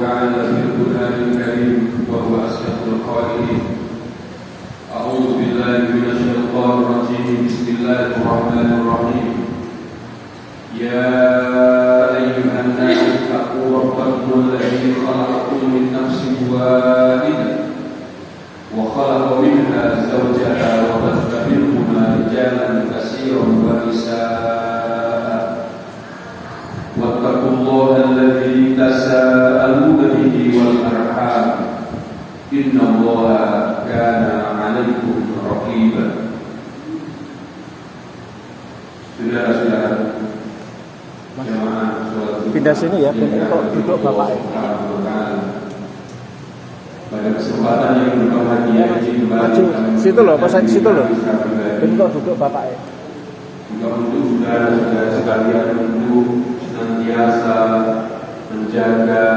تعالى في القرآن الكريم وهو أصدق القائلين. أعوذ بالله من الشيطان الرجيم. بسم الله الرحمن الرحيم. يا أيها الناس اتقوا ربكم الذي خلقكم من نفس واحدة وخلق منها زوجها وبث منهما رجالا كثيرا ونساء واتقوا الله الذي تساءلون به والأرحام إن الله كان عليكم رقيبا. Saudara-saudara jemaah sholat pindah sini ya, kok duduk Bapak. Pada kesempatan yang berbahagia ini maju situ loh, pas di situ loh. Bentuk duduk Bapak. Juga untuk saudara-saudara sekalian untuk senantiasa menjaga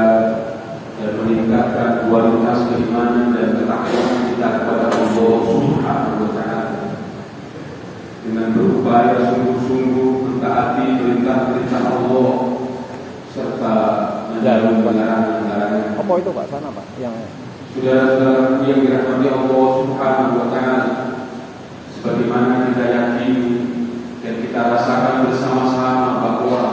dan meningkatkan kualitas keimanan dan ketakwaan kita kepada Allah Subhanahu wa Ta'ala dengan berupaya sungguh-sungguh mentaati perintah-perintah Allah serta menjauhi larangan-larangan. Apa itu Pak? Sana Pak? Yang saudara-saudara yang dirahmati Allah Subhanahu wa Ta'ala, sebagaimana kita yakini dan kita rasakan bersama-sama bahwa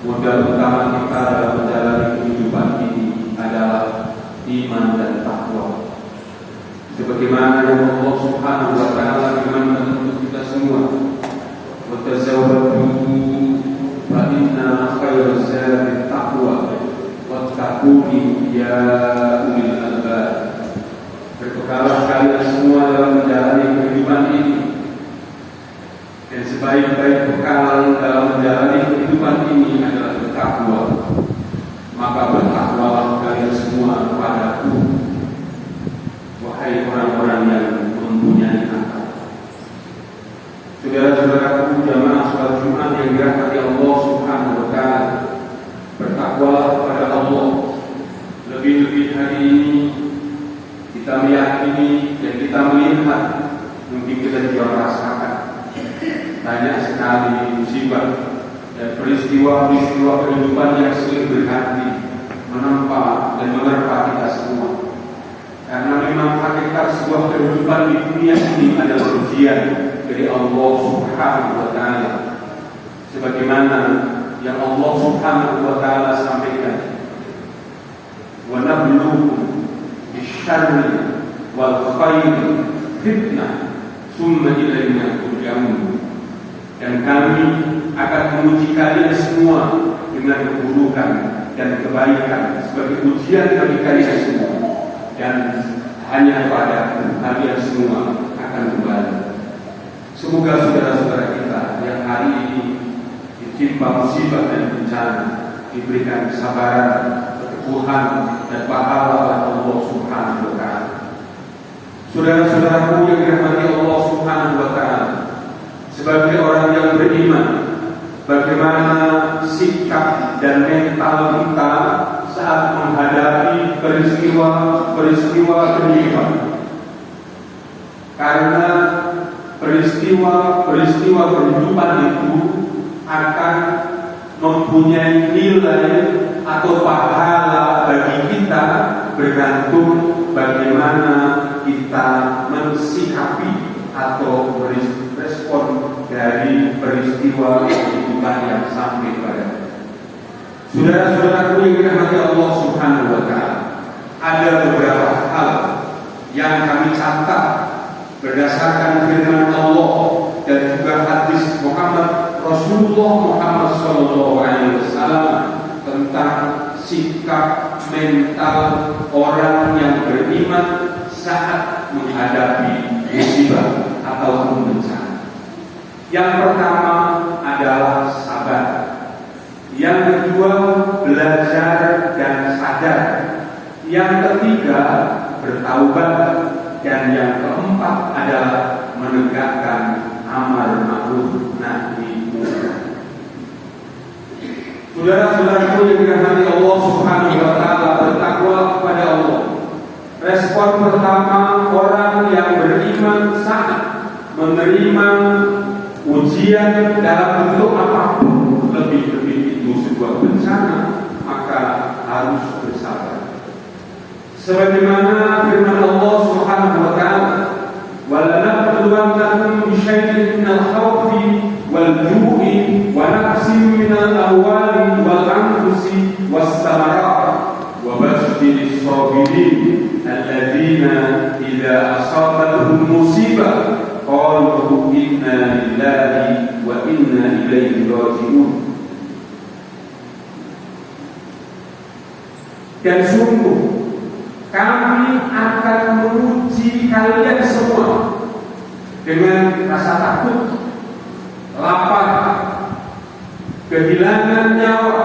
modal utama kita dalam menjalani kehidupan ini adalah iman dan takwa. Sebagaimana yang Allah Subhanahu wa Ta'ala firmankan untuk kita semua, "Wa tazawwadu fa inna khairaz zadi taqwa wattaquni ya ulil albab." Berbekalah kalian semua dalam menjalani kehidupan ini, dan sebaik-baik bekal dalam menjalani kehidupan ini adalah bertakwa. Maka bertakwalah kalian semua kepadaku, wahai orang-orang yang mempunyai akal. Saudara-saudaraku jamaah sholat Jumat yang dirahmati Allah Subhanahu wa Ta'ala, bertakwalah kepada Allah. Lebih-lebih hari ini kita meyakini dan kita melihat, mungkin kita juga merasakan banyak sekali musibah dan peristiwa-peristiwa kehidupan yang silih berganti menempa dan menerpa kita semua. Karena memang hakikat sebuah kehidupan di dunia ini adalah ujian dari Allah Subhanahu wa Ta'ala. Sebagaimana yang Allah Subhanahu wa Ta'ala sampaikan, "Wa nabluukum bisyarri wal khairi fitnah, tsumma ilaina turja'un." Dan kami akan menguji kalian semua dengan keburukan dan kebaikan sebagai ujian bagi kalian semua, dan hanya kepada kalian semua akan kembali. Semoga saudara-saudara kita yang hari ini ditimpa musibah dan bencana diberikan kesabaran, keteguhan dan pahala oleh Allah Subhanahu wa Ta'ala. Saudara-saudaraku yang dirahmati Allah Subhanahu wa Ta'ala, sebagai orang yang beriman, bagaimana sikap dan mental kita saat menghadapi peristiwa kehidupan. Karena peristiwa kehidupan itu akan mempunyai nilai atau pahala bagi kita, bergantung bagaimana kita mensikapi atau respon dari peristiwa kehidupan yang sampai pada. Saudara-saudaraku yang dirahmati Allah Subhanahu wa Ta'ala, ada beberapa hal yang kami catat berdasarkan firman Allah dan juga hadis Muhammad Rasulullah Muhammad SAW tentang sikap mental orang yang beriman saat menghadapi musibah atau bencana. Yang pertama adalah sabar. Yang kedua, belajar dan sadar. Yang ketiga, bertaubat. Dan yang keempat adalah menegakkan amar ma'ruf nahi munkar. Saudara-saudaraku yang dirahmati Allah Subhanahu wa Ta'ala, bertakwa kepada Allah. Respon pertama orang yang beriman saat menerima ujian dalam bentuk apapun, lebih-lebih itu sebuah bencana, maka harus bersabar. Sebagaimana firman Allah Subhanahu wa taala, "Wa lanabluwannakum bisyai'in minal khawfi wal ju'i wa naqsin minal amwali wal anfusi was thamarat wa bashshiris sabirin alladzina idza asabatuhum musibah qalu inna lillahi wa inna ilaihi raji'un." Dan sungguh kami akan menguji kalian semua dengan rasa takut, lapar, kehilangan nyawa,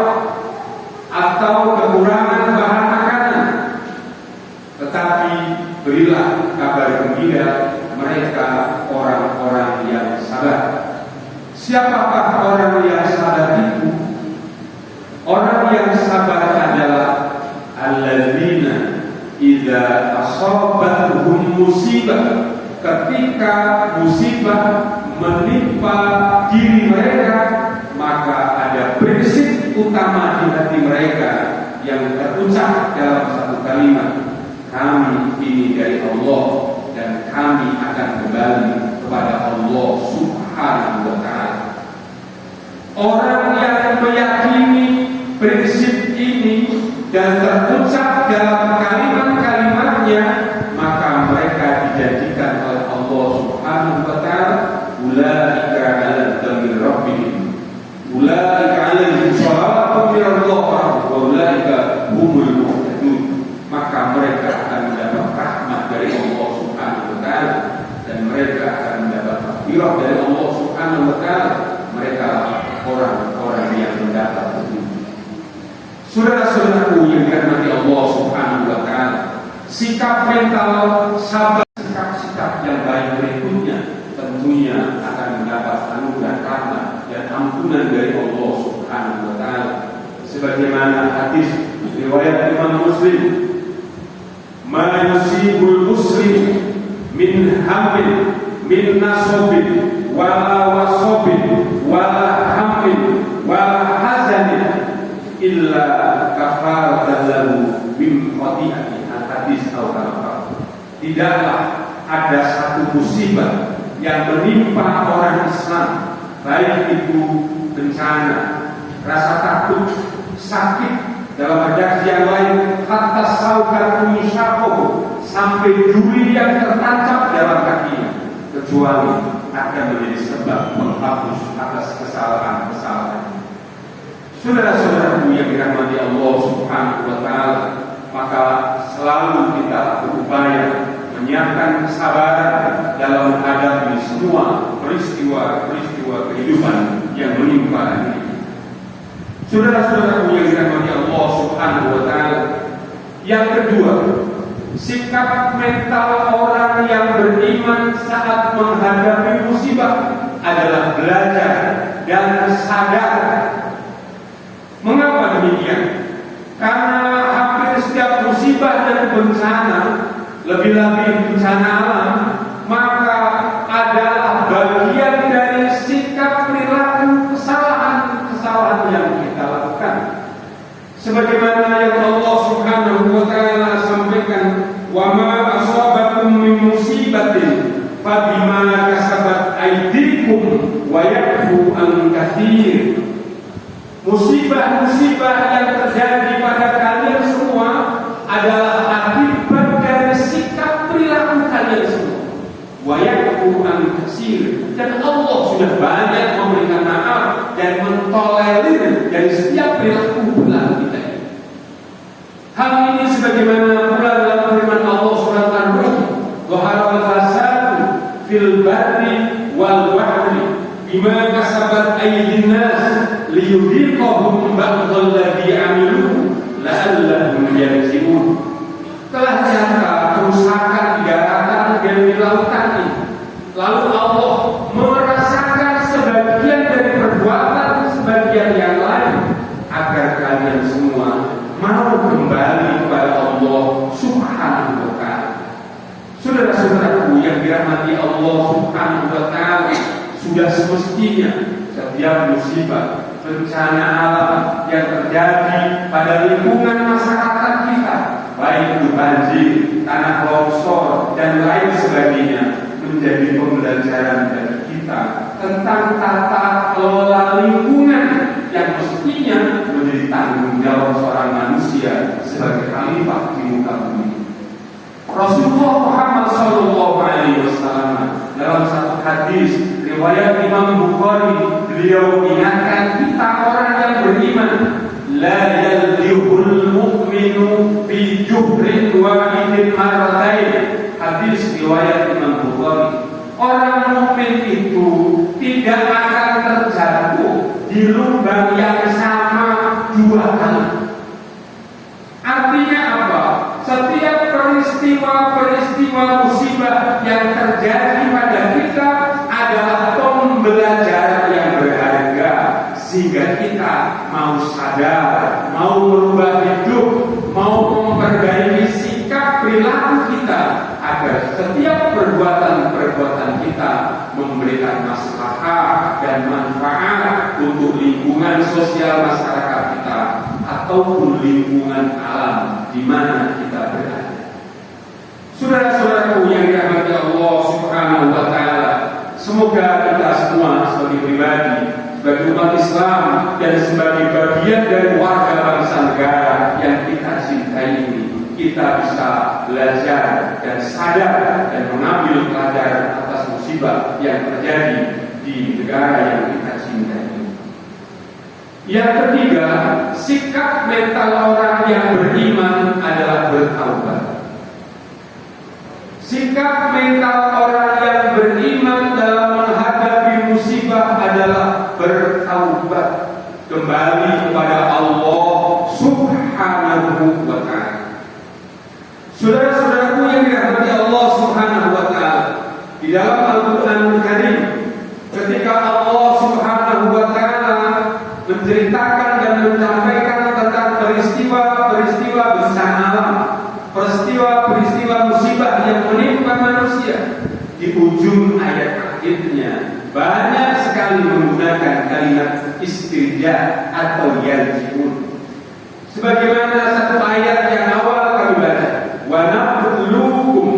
atau kekurangan bahan makanan. Tetapi berilah kabar gembira mereka orang-orang yang sabar. Siapakah orang yang sabar itu? Orang yang sabar adalah alladzina idza asabatuhum musibah, ketika musibah menimpa diri mereka, maka ada prinsip utama di hati mereka yang terucap dalam satu kalimat, kami ini dari Allah dan kami akan kembali kepada Allah Subhanahu wa ta'ala. Orang yang meyakini prinsip ini dan terucap dalam kalimat-kalimatnya, maka mereka dijadikan oleh Allah Subhanahu wa ta'ala ulaika 'ala dzikri rabbihim, ulaika 'alaihim shalawatun min Allah wa ulaika humul muhtadun. Maka mereka akan mendapat rahmat dari Allah Subhanahu wa ta'ala dan mereka akan mendapat maghfirah dari Allah Subhanahu wa ta'ala. Mereka orang-orang yang mendapat petunjuk. Saudara-saudaraku yang dirahmati Allah Subhanahu wa ta'ala, sikap mental sabar, sikap-sikap yang baik berikutnya tentunya akan mendapat anugerah rahmat dan ampunan dari Allah Subhanahu wa ta'ala. Sebagaimana hadis riwayat Imam Muslim, "Ma yusibul muslim min hammin min nasabin wala wasabin wala hammin wala hazanin illa kafaratan lahu min khati'ati." Hadis al-Qur'an. Tidaklah ada satu musibah yang menimpa orang Islam, baik itu bencana, rasa takut, sakit, dalam redaksi yang lain hatta saukatu misyakoh, sampai duri yang tertancap dalam kakinya, kecuali akan menjadi sebab menghapus atas kesalahan-kesalahan. Saudara-saudaraku yang dirahmati Allah Subhanahu wa ta'ala, maka selalu kita berupaya menyiapkan kesabaran dalam menghadapi semua peristiwa-peristiwa kehidupan yang menimpa ini. Saudara-saudaraku yang dirahmati Allah Subhanahu wa ta'ala, yang kedua, sikap mental orang yang beriman saat menghadapi musibah adalah belajar dan sadar. Mengapa demikian? Karena hampir setiap musibah dan bencana, lebih-lebih bencana alam, maka adalah bagian dari sikap perilaku kesalahan yang kita lakukan. Sebagaimana yang Allah Subhanahu wa ta'ala sampaikan, "Wa ma asabakum min musibatin fa bima kasabat aydikum wa ya'fu an katsir." Musibah-musibah yang terjadi pada kalian semua adalah akibat dari sikap perilaku kalian semua. Wa ya'fu an katsir, dan Allah sudah banyak memberikan maaf dan mentolerir dari setiap perilaku kita. Hal ini sebagaimana pula dalam firman Allah surat An-Nur, "Dhaharal fasadu fil barri wal bahri bima kasabat aydin nas liyudhiqahum ba'dal ladzi 'amilu la'allahum yarji'un." Telah nyata kerusakan di daratan dan di lautan ini, lalu Allah merasakan sebagian dari perbuatan sebagian yang lain agar kalian semua mau kembali kepada Allah Subhanahu wa ta'ala. Saudara-saudaraku yang dirahmati Allah Subhanahu wa ta'ala, sudah semestinya setiap musibah, bencana alam yang terjadi pada lingkungan masyarakat kita, baik itu banjir, khalifah di muka bumi. Rasulullah Muhammad SAW dalam satu hadis riwayat Imam Bukhari, beliau ingatkan kita orang yang beriman, la yaldihul mu'minu fi juhrin wahidin marratain. Hadis riwayat Imam Bukhari. Orang mukmin itu tidak akan terjatuh di lubang yang sama dua kali. Artinya apa? Setiap peristiwa musibah yang terjadi pada kita adalah pembelajaran yang berharga, sehingga kita mau sadar, mau merubah hidup, mau memperbaiki sikap perilaku kita, agar setiap perbuatan kita memberikan maslahat dan manfaat untuk lingkungan sosial masyarakat kita ataupun lingkungan alam di mana kita berada. Saudara-saudaraku yang dirahmati Allah Subhanahu wa taala, semoga kita semua sebagai pribadi, sebagai umat Islam dan sebagai bagian dari warga bangsa negara yang kita cintai ini, kita bisa belajar dan sadar dan mengambil pelajaran atas musibah yang terjadi di negara yang kita cintai. Yang ketiga, sikap mental orang yang beriman adalah bertaubat. Sikap mental orang yang beriman dalam menghadapi musibah adalah bertaubat, kembali kepada Allah Subhanahu wa ta'ala. Saudara-saudaraku yang dirahmati Allah Subhanahu wa ta'ala, di dalam Al-Qur'anul Karim, ketika Allah Subhanahu wa ta'ala menceritakan dan menyampaikan tentang peristiwa-peristiwa bencana alam, peristiwa-peristiwa musibah yang menimpa manusia, di ujung ayat akhirnya banyak sekali menggunakan kalimat istirja atau yarji'un. Sebagaimana satu ayat yang awal kami baca, wa nabluukum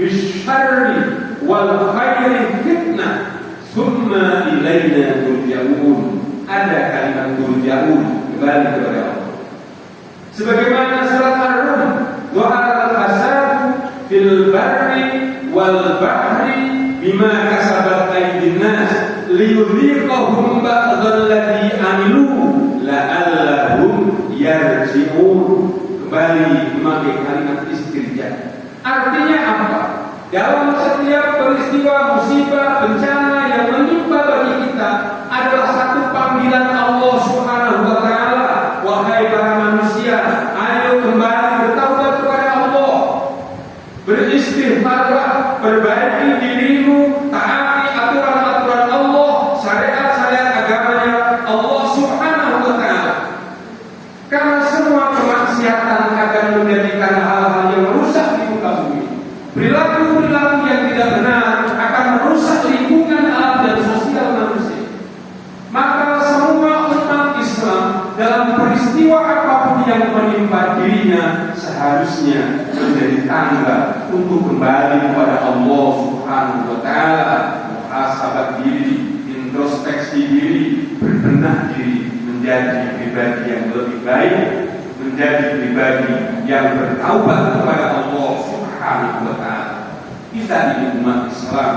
bisyarri wal khairi fitnah summa ilaina turja'un. Ada kalimat turja'un, kembali kepada Allah. Sebagaimana surat Ar-Rum, wa al-fasadu fil barri wal bahri bima kasabat aydin nas liyudhiqahum ba'dhal ladzi amilu la'allahum yarji'un. Kembali memakai kalimat istirja. Artinya apa? Dalam setiap peristiwa musibah bencana yang menimpa bagi kita adalah satu panggilan Allah Subhanahu wa ta'ala. Wahai para manusia, ayo kembali bertaubat kepada Allah, beristighfarlah, perbaiki dirimu, taati aturan-aturan Allah, syariat-syariat agamanya Allah Subhanahu wa ta'ala. Karena semua kemaksiatan akan menjadikan hal-hal yang merusak di muka bumi. Perilaku-perilaku yang tidak benar akan merusak lingkungan alam dan sosial manusia. Maka semua umat Islam dalam peristiwa apapun yang menimpa dirinya seharusnya menjadi tangga untuk kembali kepada Allah Subhanahu wa ta'ala, muhasabah diri, introspeksi diri, berbenah diri, menjadi pribadi yang lebih baik, menjadi pribadi yang bertaubat kepada Allah Subhanahu wa ta'ala. Kita ini umat Islam,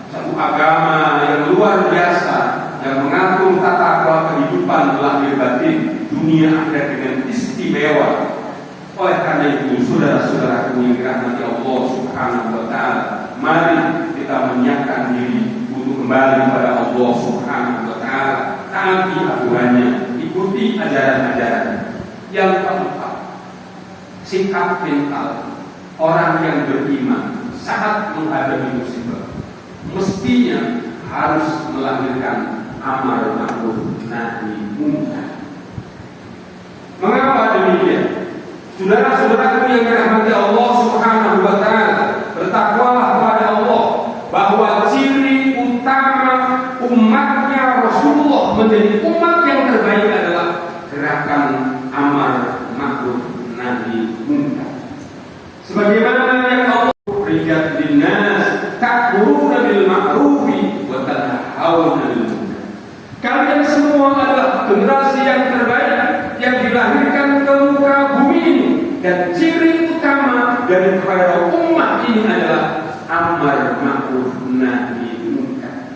satu agama yang luar biasa, yang mengatur tata kelola kehidupan lahir batin dunia akhirat dengan istimewa. Oleh karena itu, saudara-saudaraku yang dirahmati Allah Subhanahu wa ta'ala, mari kita menyiapkan diri untuk kembali kepada Allah Subhanahu wa ta'ala, taati aturannya, ikuti ajaran-ajaran. Yang keempat, sikap mental orang yang beriman saat menghadapi musibah mestinya harus melahirkan amar ma'ruf nahi munkar. Mengapa demikian? Saudara-saudaraku yang dirahmati Allah Subhanahu wa ta'ala, bertakwalah kepada Allah, bahwa ciri utama umatnya Rasulullah menjadi umat yang terbaik adalah gerakan amar ma'ruf nahi munkar. Sebagaimana yang Allah rijat linnas ta'muruna bil ma'rufi wa tanhauna 'anil munkar. Kalian semua adalah generasi yang terbaik yang dilahirkan ke muka bumi ini, dan ciri utama dari para umat ini adalah amar ma'ruf nahi munkar.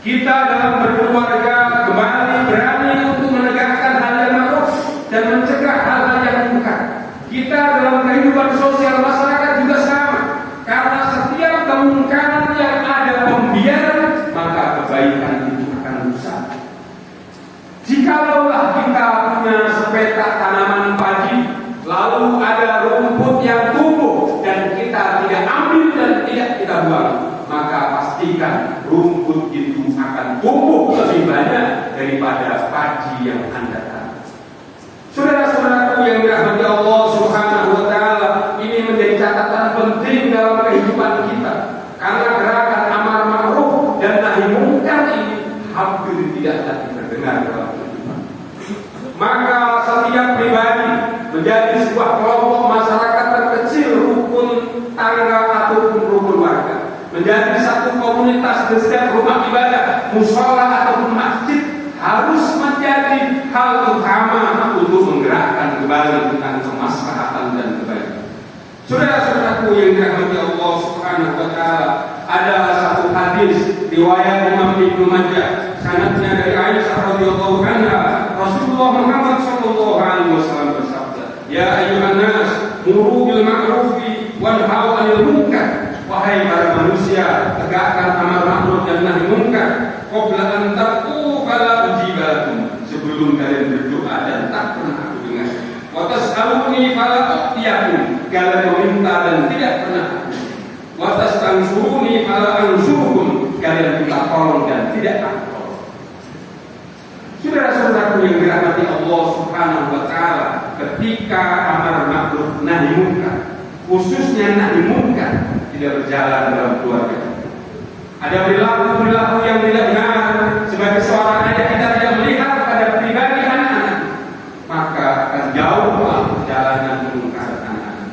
Kita dalam berkeluarga kembali berani untuk menegakkan hal yang ma'ruf dan mencegah hal-hal yang munkar. Kita dalam kehidupan sosial masyarakat juga sama. Karena setiap kemungkaran yang ada pembiaran, maka kebaikan itu akan rusak. Jikalau kita punya sepetak tanaman padi, lalu ada rumput yang tumbuh dan kita tidak ambil dan tidak kita buang, maka pastikan rumput itu akan tumbuh lebih banyak daripada padi yang Anda tanam. Saudara-saudaraku yang dirahmati Allah Subhanahu wa taala, ini menjadi catatan penting dalam kehidupan kita. Karena gerakan amar ma'ruf dan nahi munkar ini hampir tidak lagi terdengar dalam kehidupan. Maka setiap pribadi menjadi sebuah kelompok masyarakat terkecil, rukun tangga ataupun rukun warga, menjadi satu komunitas di setiap rumah ibadah, mushola ataupun masjid, harus menjadi hal utama untuk menggerakkan kembali tentang kemaslahatan dan kebaikan. Saudara-saudaraku yang dirahmati Allah Subhanahu wa taala, ada satu hadis riwayat Imam Ibnu Majah, sanadnya dari Aisyah radhiyallahu anha, Rasulullah Muhammad sallallahu alaihi wasallam bersabda, "Ya ayyuhan nas, muru bil ma'rufi wanhau 'anil munkar." Wahai para manusia, tegakkan amar ma'ruf dan nahi munkar. Qabla an taqu fala ujibakum, sebelum kalian berdoa dan tak pernah aku dengar. Wa tas'aluni fala u'tiyakum, kalian meminta dan tidak pernah aku. Wa tastansuruni fala ansurukum, kalian minta tolong dan tidak aku tolong. Saudara-saudaraku yang dirahmati Allah Subhanahu wa taala, ketika amar ma'ruf nahi munkar, khususnya nahi munkar, tidak berjalan dalam keluarga. Ada perilaku yang tidak benar. Sebagai seorang ayah, kita tidak melihat kepada pribadi anak-anak, maka akan jauh perjalanan mengungkar anak-anak.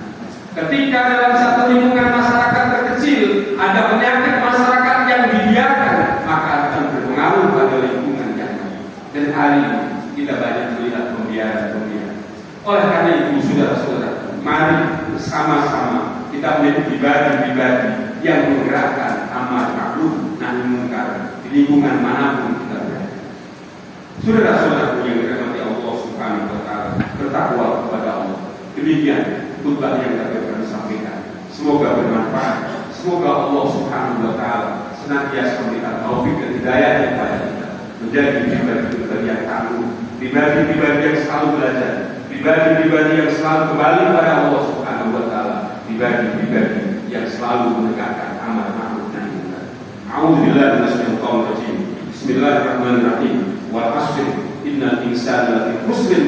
Ketika dalam satu lingkungan masyarakat terkecil ada penyakit masyarakat yang dibiarkan, maka akan berpengaruh pada lingkungan yang lain. Dan hari ini kita banyak melihat pembiaran. Oleh karena itu, saudara-saudara, mari bersama-sama kita menjadi pribadi-pribadi yang menggerakkan amar ma'ruf nahi munkar di lingkungan manapun kita berada. Saudara-saudaraku yang dirahmati Allah Subhanahu wa taala, bertakwa kepada Allah. Demikian khutbah yang kami sampaikan. Semoga bermanfaat. Semoga Allah Subhanahu wa taala senantiasa memberikan taufik dan hidayah kepada kita menjadi pribadi-pribadi yang tangguh, pribadi-pribadi yang selalu belajar, pribadi-pribadi yang selalu kembali kepada Allah Subhanahu wa taala, pribadi-pribadi yang selalu menegakkan amar ma'ruf nahi munkar. A'udzubillahi minasyaitonir rajim. Bismillahirrahmanirrahim. Wal 'ashr innal insana lafi khusrin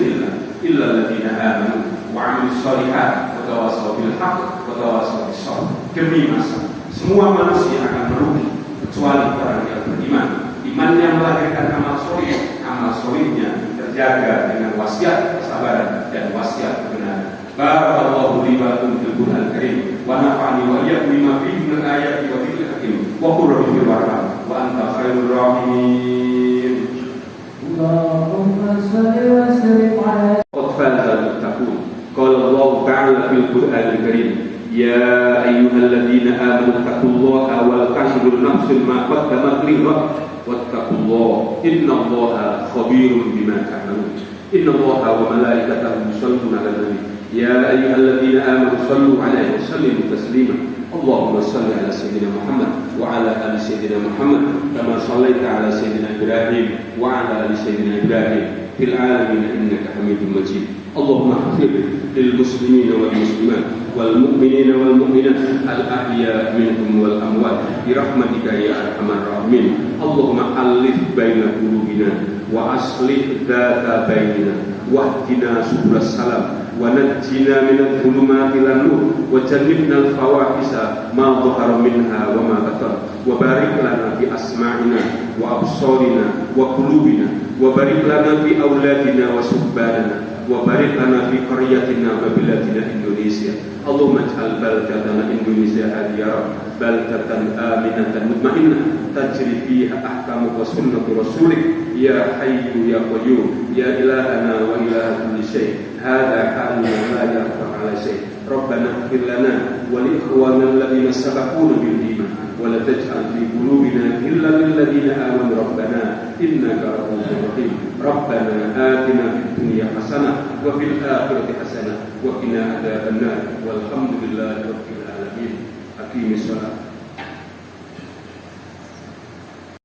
illa alladziina aamanu wa 'amilus shalihaati wa tawassaw bil haqqi wa tawassaw bis sabr. Demi masa, semua manusia akan merugi kecuali orang yang beriman. Imannya melahirkan amal sholih, amal sholihnya terjaga dengan wasiat kesabaran dan wasiat kebenaran. Barakallahu li wa lakum fil Qur'anil Karim wa nafa'ani wa iyyakum bima fihi min ayati wa dhikril hakim wa qul rabbi firwarham wa anta khairur rahimin. Allahumma shalli wa sallim ala atfalil muttaqin. Qala Allah ta'ala fil Qur'anil Karim, ya ayyuhalladzina amanu taqullaha wal tanzur nafsun ma qaddamat lighad wattaqullaha innallaha khabirum bima ta'malun. Innallaha wa malaikatahu yusholluna 'alan nabi ya ayyuhalladzina amanu shallu 'alaihi wa sallimu taslima. Allahumma shalli 'ala sayyidina Muhammad wa 'ala ali sayyidina Muhammad kama shallaita 'ala sayyidina Ibrahim wa 'ala ali sayyidina Ibrahim fil 'alamin innaka Hamidum Majid. Allahumma ighfir lil muslimina wal muslimat wal mu'minina wal mu'minat al ahya minhum wal amwat bi rahmatika ya arhamar rahimin. Allahumma alif baina qulubina wa aslih dzata bainina wahdina subulas salam wa najjina minadh dhulumati ilan nur wa jannibna al fawahisha ma dhahara minha wa ma batar wa barik lana fi asma'ina wa absarina wa qulubina wa barik lana fi auladina wa subbanana wa barik lana fi qaryatina wa biladina Indonesia. Allahumma ij'al baldatana Indonesia hadiyah baldatan aminatan mutmainnah tajri fiha ahkamu wa sunnatu rasulik ya hayyu ya qayyum ya ilahana wa ilaha kulli syai. Hadza halun la yakhfa 'ala اغفر لنا ولإخواننا الذين سبقونا بالإيمان ولا تجعل في قلوبنا غلا للذين آمنوا ربنا إنك رؤوف رحيم ربنا آتنا في الدنيا حسنة وفي الآخرة حسنة وقنا عذاب النار والحمد لله رب العالمين. أقيم الصلاة.